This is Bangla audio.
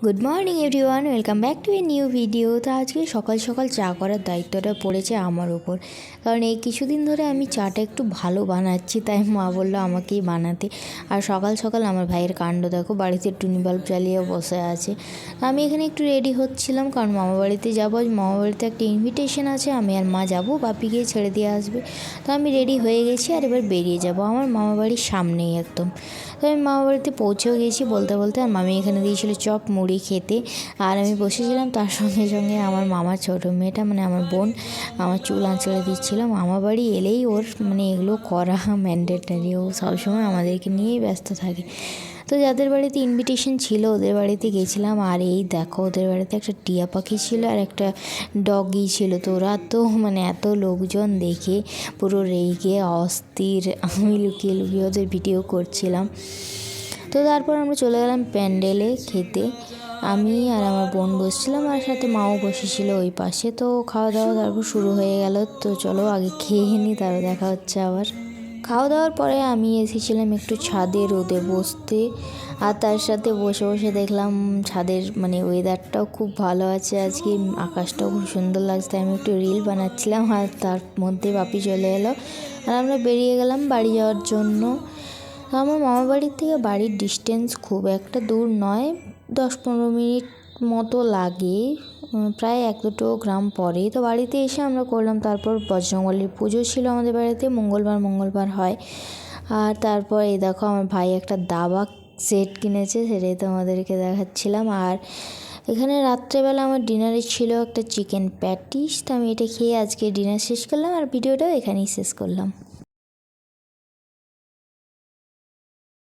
Good morning everyone, welcome back to a new video. তো আজকে সকাল সকাল চা করার দায়িত্বটা পড়েছে আমার উপর, কারণ এই কিছুদিন ধরে আমি চাটা একটু ভালো বানাচ্ছি, তাই মা বললো আমাকেই বানাতে। আর সকাল সকাল আমার ভাইয়ের কাণ্ড দেখো, বাড়িতে টুনি বাল্ব জ্বালিয়ে বসে আছে। আমি এখানে একটু রেডি হচ্ছিলাম, কারণ মামা বাড়িতে যাবো। মামা বাড়িতে একটা ইনভিটেশন আছে, আমি আর মা যাবো, বাপিকে ছেড়ে দিয়ে আসবে। তো আমি রেডি হয়ে গেছি আর এবার বেরিয়ে যাব। আমার মামা বাড়ির সামনেই একদম। তো আমি মামা বাড়িতে পৌঁছেও গেছি বলতে বলতে। আর মামি এখানে দিয়েছিল চপ মুড়ি খেতে, আর আমি বসেছিলাম। তার সঙ্গে সঙ্গে আমার মামার ছোটো মেয়েটা, মানে আমার বোন, আমার চুল আঁচড়ে দিচ্ছিল। মামা বাড়ি এলেই ওর মানে এগুলো করা ম্যান্ডেটারি, ও সবসময় আমাদেরকে নিয়েই ব্যস্ত থাকে। তো যাদের বাড়িতে ইনভিটেশন ছিল ওদের বাড়িতে গেছিলাম। আর এই দেখো, ওদের বাড়িতে একটা টিয়া পাখি ছিল আর একটা ডগি ছিল। তো ওরা তো মানে এত লোকজন দেখে পুরো রেগে অস্থির। আমি লুকিয়ে লুকিয়ে ওদের ভিডিও করছিলাম। তো তারপর আমরা চলে গেলাম প্যান্ডেলে খেতে। আমি আর আমার বোন বসছিলাম, আর সাথে মাও বসেছিল ওই পাশে। তো খাওয়া দাওয়া তারপর শুরু হয়ে গেল। তো চলো আগে খেয়ে নিই, তারপর দেখা হচ্ছে আবার। খাওয়া দাওয়ার পরে আমি এসেছিলাম একটু ছাদে রোদে বসতে, আর তার সাথে বসে বসে দেখলাম ছাদের মানে ওয়েদারটাও খুব ভালো আছে আজকে, আকাশটাও খুব সুন্দর লাগছে। আমি একটু রিল বানাচ্ছিলাম, আর তার মধ্যে বাপি চলে এলো আর আমরা বেরিয়ে গেলাম বাড়ি যাওয়ার জন্য। আমার মামা বাড়ির থেকে বাড়ির ডিস্টেন্স খুব একটা দূর নয়, 10-15 মিনিট মতো লাগে, প্রায় 1-2 গ্রাম পরে। তো বাড়িতে এসে আমরা করলাম, তারপর বজরংবলীর পুজো ছিল আমাদের বাড়িতে, মঙ্গলবার হয়। আর তারপর এই দেখো আমার ভাই একটা দাবা সেট কিনেছে, সেটাই তোমাদেরকে দেখাচ্ছিলাম। আর এখানে রাত্রেবেলা আমার ডিনারে ছিল একটা চিকেন প্যাটিস। তো আমি এটা খেয়ে আজকে ডিনার শেষ করলাম, আর ভিডিওটাও এখানেই শেষ করলাম।